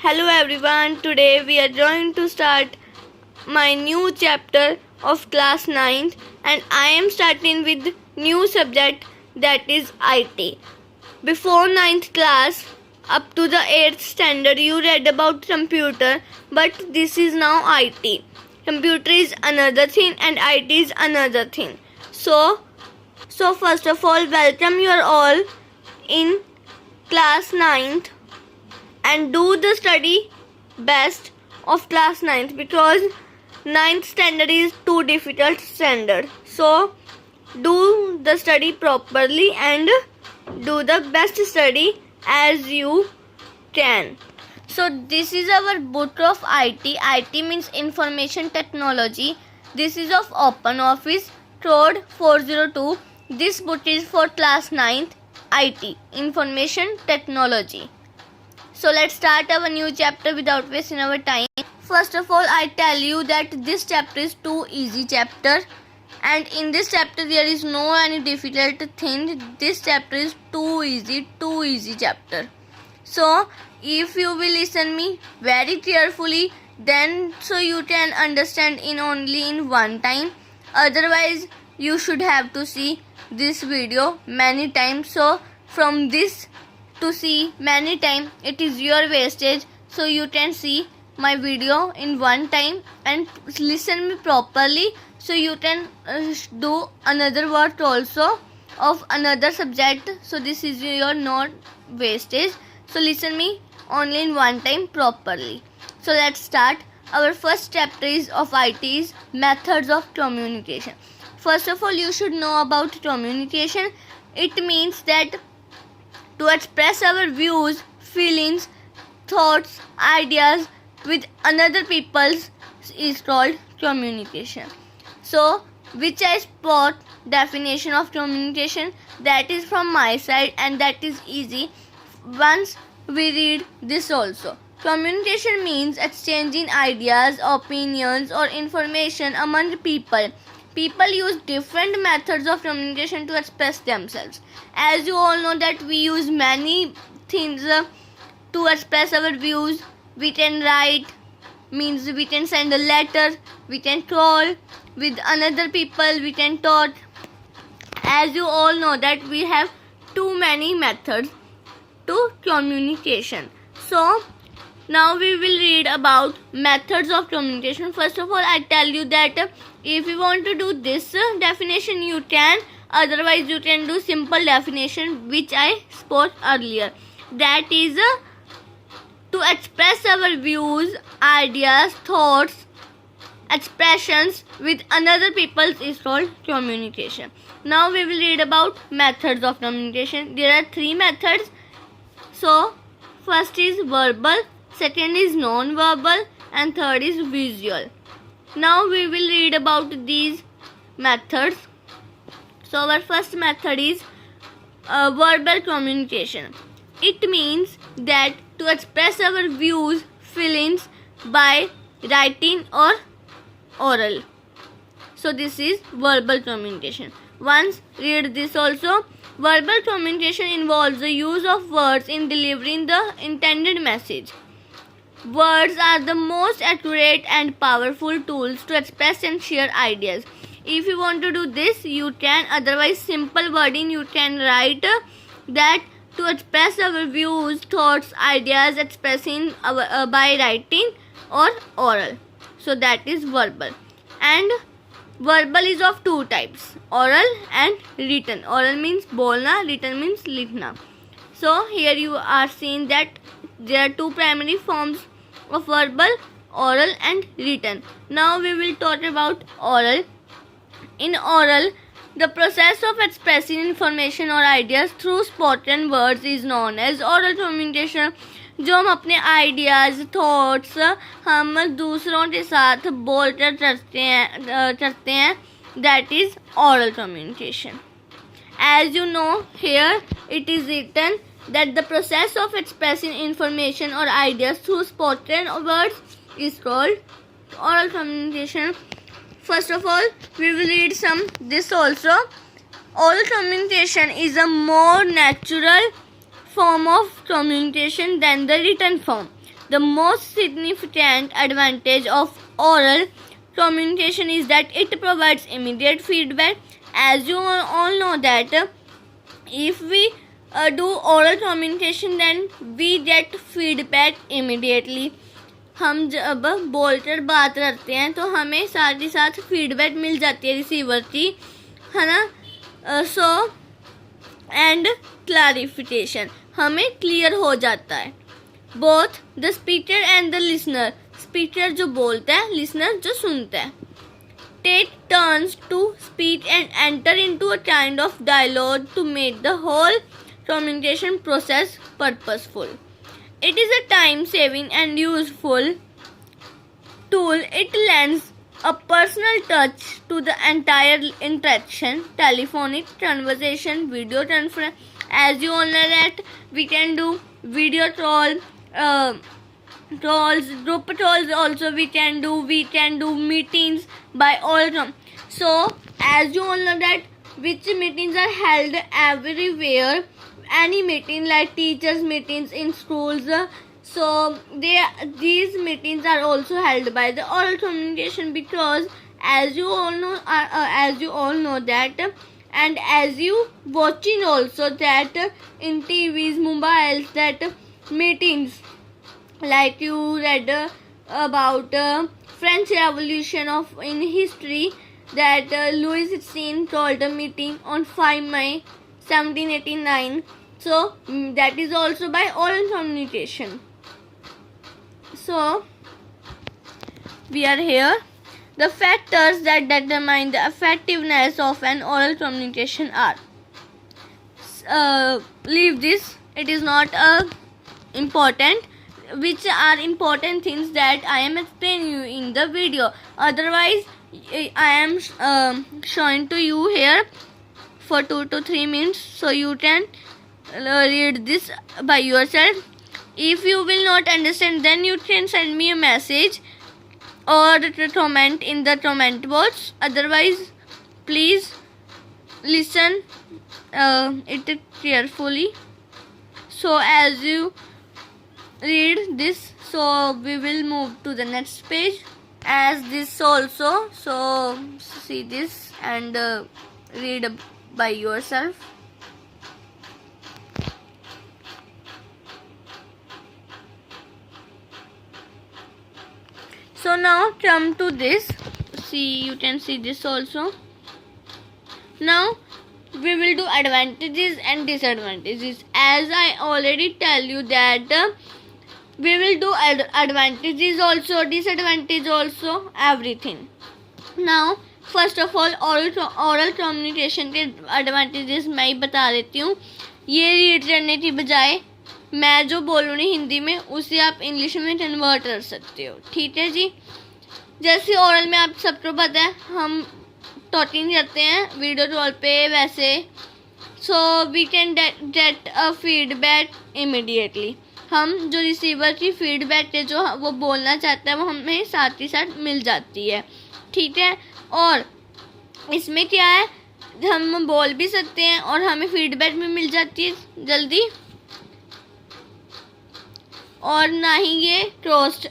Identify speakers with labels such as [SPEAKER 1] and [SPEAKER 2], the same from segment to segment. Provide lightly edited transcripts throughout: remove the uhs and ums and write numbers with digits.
[SPEAKER 1] Hello everyone, today we are going to start my new chapter of class 9th and I am starting with new subject that is IT. Before 9th class up to the 8th standard you read about computer, but this is now IT. Computer is another thing and IT is another thing. So first of all, welcome you all in class 9th and do the study best of class 9th because 9th standard is too difficult standard. So do the study properly and do the best study as you can. So this is our book of IT. IT means information technology. This is of Open Office code 402. This book is for class 9th IT, information technology. So let's start our new chapter without wasting our time. First of all, I tell you that this chapter is too easy chapter, and in this chapter there is no any difficult thing. This chapter is too easy chapter. So if you will listen me very carefully, then so you can understand only in one time. Otherwise you should have to see this video many times. So from this to see many times, it is your wastage. So you can see my video in one time and listen me properly, so you can do another work also of another subject. So this is your not wastage. So listen me only in one time properly. So let's start. Our first chapter is of IT is methods of communication. First of all, you should know about communication. It means that to express our views, feelings, thoughts, ideas with another people's is called communication. So, which I spot definition of communication, that is from my side and that is easy. Once we read this also. Communication means exchanging ideas, opinions or information among people. People use different methods of communication to express themselves. As you all know that we use many things to express our views. We can write, means we can send a letter, we can call with another people, we can talk. As you all know that we have too many methods to communication. So now we will read about methods of communication. First of all, I tell you that if you want to do this definition you can, otherwise you can do simple definition which I spoke earlier. That is to express our views, ideas, thoughts, expressions with another people is called communication. Now we will read about methods of communication. There are three methods. So first is verbal, second is non-verbal and third is visual. Now we will read about these methods. So our first method is verbal communication. It means that to express our views, feelings by writing or oral. So this is verbal communication. Once read this also. Verbal communication involves the use of words in delivering the intended message. Words are the most accurate and powerful tools to express and share ideas. If you want to do this, you can. Otherwise, simple wording you can write that to express our views, thoughts, ideas, expressing our, by writing or oral. So that is verbal. And verbal is of two types, oral and written. Oral means bolna, written means likhna. So here you are seeing that there are two primary forms of verbal, oral and written. Now we will talk about oral. In oral, the process of expressing information or ideas through spoken words is known as oral communication. जो हम अपने ideas thoughts हम दूसरों के साथ बोलकर करते हैं that is oral communication. As you know, here it is written that the process of expressing information or ideas through spoken words is called oral communication. First of all, we will read this also. Oral communication is a more natural form of communication than the written form. The most significant advantage of oral communication is that it provides immediate feedback. As you all know that if we do oral communication, then we get feedback immediately. हम जब बोलकर बात करते हैं तो हमें साथ ही साथ फीडबैक मिल जाती है रिसीवर की, है ना. सो एंड क्लैरिफिकेशन, हमें क्लियर हो जाता है. Both the speaker and the listener, speaker जो बोलता है, लिसनर जो सुनता है, take turns to speak and enter into a kind of dialogue to make the whole communication process purposeful. It is a time-saving and useful tool. It lends a personal touch to the entire interaction, telephonic conversation, video conference. As you all know that we can do video calls, group calls also we can do meetings by all. So as you all know that which meetings are held everywhere, any meeting like teachers meetings in schools, so these meetings are also held by the oral communication, because as you all know that, and as you watching also that in TVs, mobiles, that meetings, like you read about French Revolution in history, that Louis XVI called a meeting on 5 May 1789. So that is also by oral communication. So we are here. The factors that determine the effectiveness of an oral communication are, leave this, it is not important, which are important things that I am explaining you in the video. Otherwise I am showing to you here for 2 to 3 minutes, so you can read this by yourself. If you will not understand, then you can send me a message or comment in the comment box. Otherwise please listen it carefully. So as you read this, so we will move to the next page as this also. So see this and read by yourself. So now come to this. See, you can see this also. Now we will do advantages and disadvantages. As I already tell you that we will do advantages also, disadvantage also, everything. Now first of all oral communication के advantages मैं ही बता देती हूँ. ये read करने की बजाय मैं जो बोल रही हिंदी में उसे आप इंग्लिश में कन्वर्ट कर सकते हो. ठीक है जी. जैसे ओरल में आप सबको पता है हम टॉकिंग करते हैं वीडियो कॉल पे, वैसे so we can get a feedback immediately. हम जो रिसीवर की फीडबैक है जो वो बोलना चाहता है वो हमें साथ ही साथ मिल जाती है. ठीक है. और इसमें क्या है, हम बोल भी सकते हैं और हमें फीडबैक भी मिल जाती है जल्दी. और ना ही ये कॉस्ट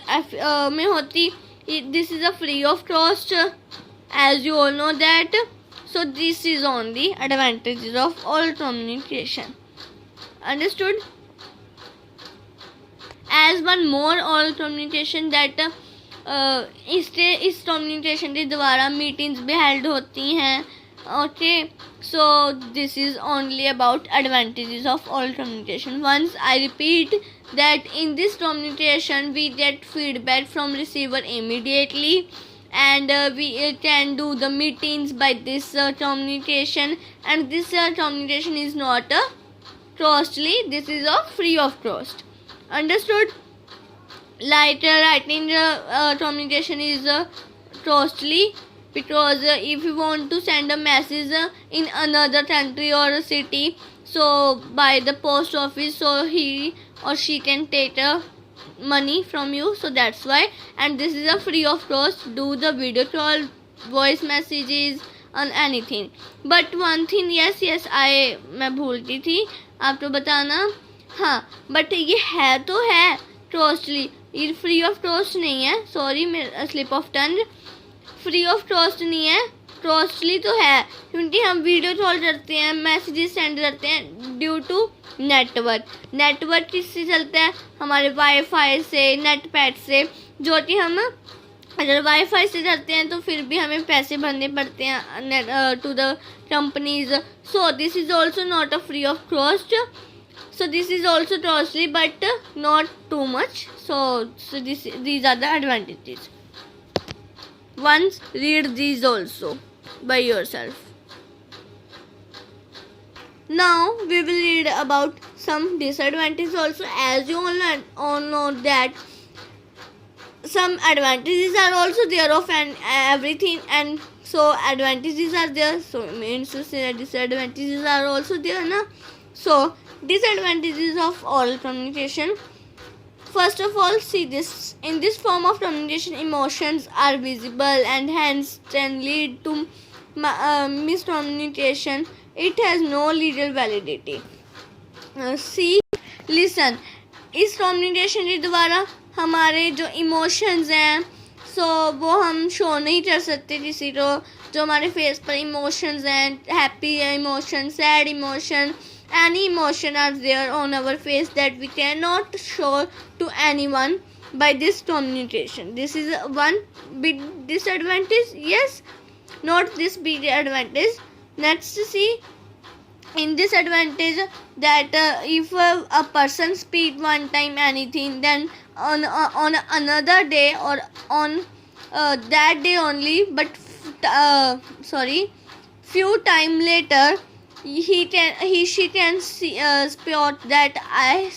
[SPEAKER 1] में होती. This is a free of cost as you all know that. So this is only advantages of all communication. Understood. As one more all communication that इस कम्युनिकेशन के द्वारा मीटिंग्स भी हेल्ड होती हैं. Okay. So this is only about advantages of all communication. Once I repeat that in this communication we get feedback from receiver immediately and we can do the meetings by this communication, and this communication is not costly. This is a free of cost. Understood. Writing communication is costly, because if you want to send a message in another country or a city, so by the post office, so he or she can take money from you, so that's why. And this is a free of cost. Do the video call, voice messages and anything. But one thing, yes मैं भूलती थी आपको बताना. हाँ, but ये है तो है costly. ये फ्री ऑफ कॉस्ट नहीं है, सॉरी मेरा slip of tongue, free of cost नहीं है, कॉस्टली तो है क्योंकि हम वीडियो कॉल करते हैं, मैसेजेस सेंड करते हैं ड्यू टू नेटवर्क किससे चलता है, हमारे वाईफाई से, नेट पैक से, जो कि हम अगर वाईफाई से करते हैं तो फिर भी हमें पैसे भरने पड़ते हैं to the companies. So this is also not a free of cost. So this is also costly but not too much. So these are the advantages. Once read these also by yourself. Now we will read about some disadvantages also. As you all know that some advantages are also there of everything, and so advantages are there. So means to say disadvantages are also there, na? So disadvantages of oral communication. First of all, see this. In this form of communication, emotions are visible and hence can lead to miscommunication. It has no legal validity. See, listen. इस communication के द्वारा हमारे जो emotions हैं, so वो हम show नहीं कर सकते किसी को. जो हमारे face पर emotions हैं, happy emotion, sad emotion, any emotion are there on our face that we cannot show to anyone by this communication. This is one big disadvantage. Yes, not this big advantage. Next, see in this advantage that if a person speak one time anything, then on another day or on that day only, but few time later, she can spot that I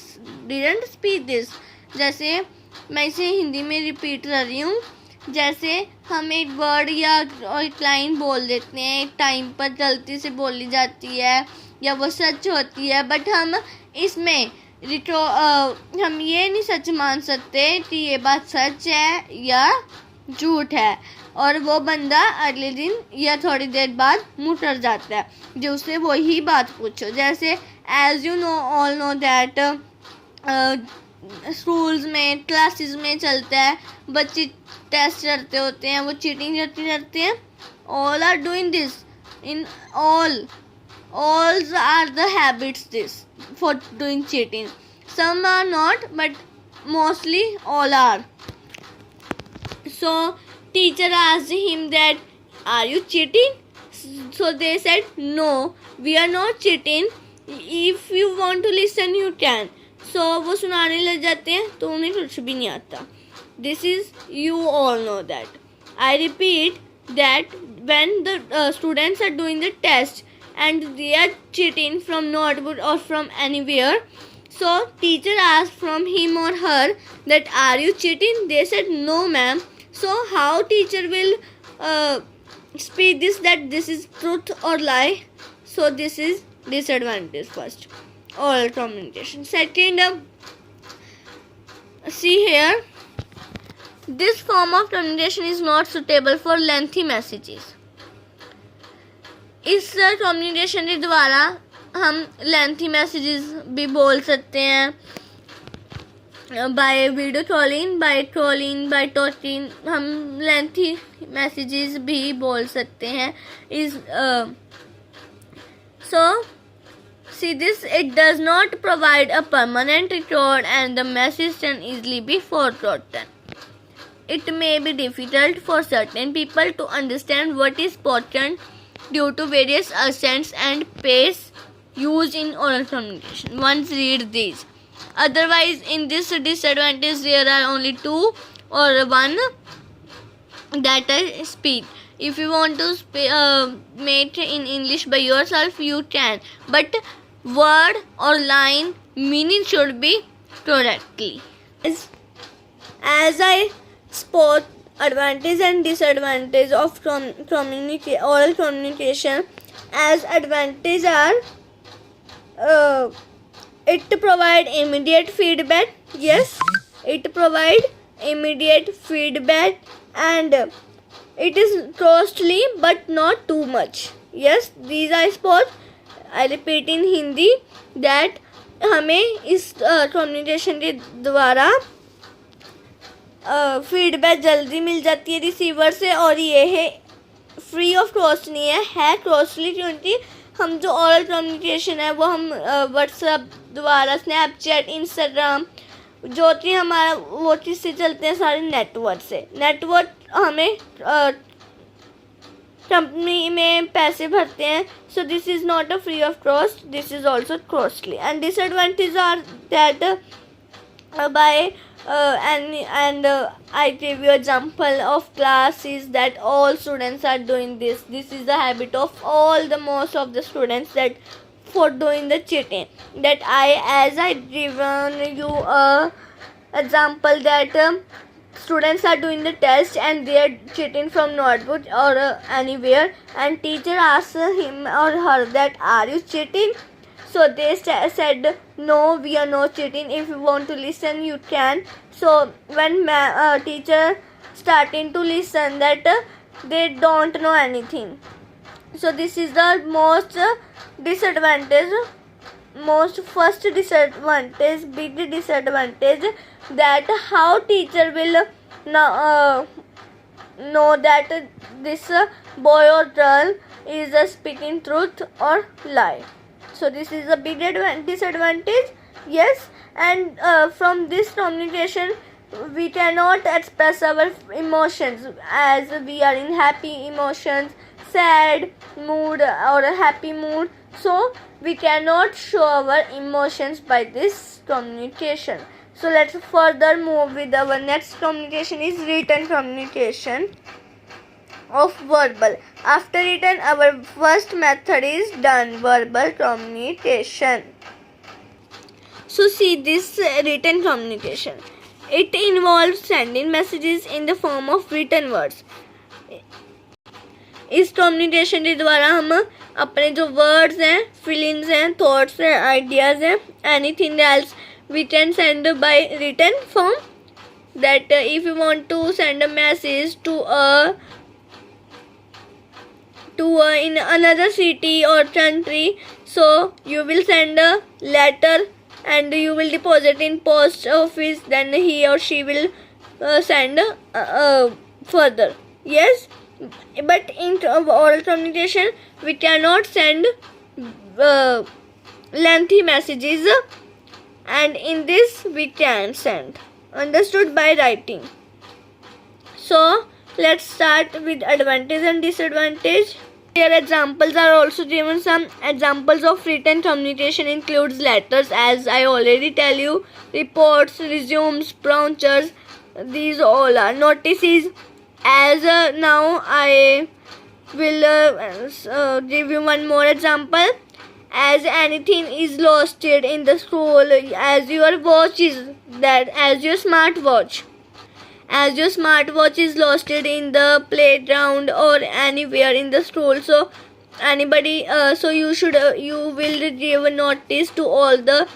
[SPEAKER 1] didn't speak this. जैसे मैं इसे हिंदी में repeat कर रही हूँ. जैसे हम एक वर्ड या एक लाइन बोल देते हैं, एक टाइम पर गलती से बोली जाती है या वो सच होती है, बट हम इसमें हम ये नहीं सच मान सकते कि ये बात सच है या झूठ है, और वो बंदा अगले दिन या थोड़ी देर बाद मुकर जाता है जो उससे वही बात पूछो. जैसे as you know all know that schools में, क्लासेस में चलता है, बच्चे टेस्ट करते होते हैं, वो चीटिंग करते हैं. All are doing this in all are the habits this for doing cheating. Some are not but mostly all are. So teacher asked him that, are you cheating? So they said, no, we are not cheating. If you want to listen, you can. So वो सुनाने लग जाते हैं तो उन्हें कुछ भी नहीं आता. This is, you all know that. I repeat that when the students are doing the test and they are cheating from notebook or from anywhere, so teacher asked from him or her that, are you cheating? They said, no ma'am. So how teacher will speak this, that this is truth or lie? So this is disadvantage first, oral communication. Second, see here, this form of communication is not suitable for lengthy messages. इस communication के द्वारा हम lengthy messages भी बोल सकते हैं. by video calling, by talking, हम lengthy messages भी बोल सकते हैं. So see this, it does not provide a permanent record and the message can easily be forgotten. It may be difficult for certain people to understand what is spoken due to various accents and pace used in oral communication. Once read these. Otherwise, in this disadvantage, there are only two or one, that is speed. If you want to make in English by yourself, you can. But word or line meaning should be correctly. As I spoke advantage and disadvantage of oral communication, as advantage are it provide immediate feedback. Yes, it provide immediate feedback, and it is costly but not too much. Yes, these I spoke. I repeat in Hindi that हमें इस communication के द्वारा feedback जल्दी मिल जाती है receiver से, और ये है फ्री ऑफ कॉस्ट नहीं है कॉस्टली, क्योंकि हम जो ऑरल कम्युनिकेशन है वो हम व्हाट्सएप द्वारा, स्नैपचैट, इंस्टाग्राम, जो चीज़ हमारा वो चीज़ से चलते हैं सारे नेटवर्क से। नेटवर्क हमें कंपनी में पैसे भरते हैं, so this is not a free of cost, this is also costly. And disadvantage are that by and I give you example of classes that all students are doing this. This is the habit of most of the students that for doing the cheating. That as I given you a example that students are doing the test and they are cheating from notebook or anywhere, and teacher asks him or her that are you cheating? So they said no, we are not cheating. If you want to listen, you can. So when teacher starting to listen, that they don't know anything. So this is the most disadvantage, first disadvantage, big disadvantage, that how teacher will know that this boy or girl is speaking truth or lie. So this is a big disadvantage. Yes, and from this communication we cannot express our emotions, as we are in happy emotions, sad mood or a happy mood, so we cannot show our emotions by this communication. So let's further move with our next communication is written communication of verbal. After written, our first method is done, verbal communication. So see this written communication. It involves sending messages in the form of written words. इस communication के द्वारा हम अपने जो words हैं, feelings हैं, thoughts हैं, ideas हैं, anything else we can send by written form. That if you want to send a message to in another city or country, so you will send a letter and you will deposit in post office, then he or she will send further. Yes, but in oral communication we cannot send lengthy messages, and in this we can send. Understood? By writing. So let's start with advantage and disadvantage. Here examples are also given. Some examples of written communication includes letters, as I already tell you, reports, resumes, brochures, these all are notices. As now I will give you one more example. As anything is lost in the school, as your watch is that, as your smartwatch is lost in the playground or anywhere in the school, so anybody so you will give a notice to all the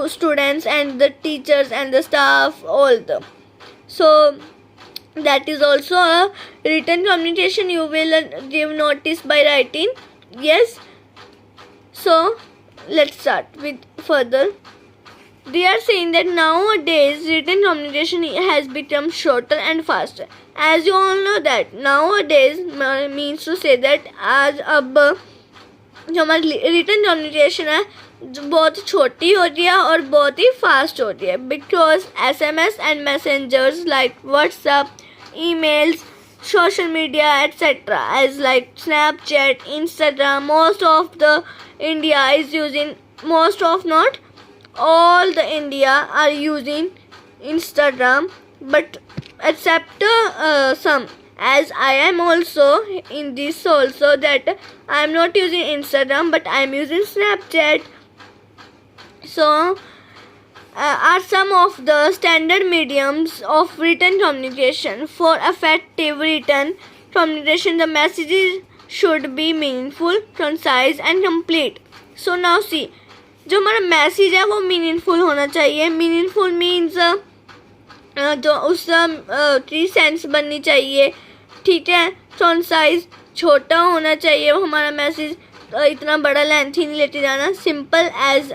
[SPEAKER 1] students and the teachers and the staff, all the, so that is also a written communication. You will give notice by writing. Yes. So let's start with further. They are saying that nowadays written communication has become shorter and faster. As you all know that nowadays means to say that आज अब जो हमारी written communication है बहुत छोटी हो रही है और बहुत ही fast हो रही है, because SMS and messengers like WhatsApp, emails, social media, etc. as like Snapchat, Instagram, most of the India is using, most of not all the India are using Instagram, but except some, as I am also in this also, that I am not using Instagram but I am using Snapchat. So are some of the standard mediums of written communication. For effective written communication, the messages should be meaningful, concise and complete. So now see, जो हमारा message है वो meaningful होना चाहिए. Meaningful means जो उस की sense बननी चाहिए, ठीक है. कंसाइज, छोटा होना चाहिए वो हमारा मैसेज, इतना बड़ा लेंथी नहीं लेते जाना. Simple as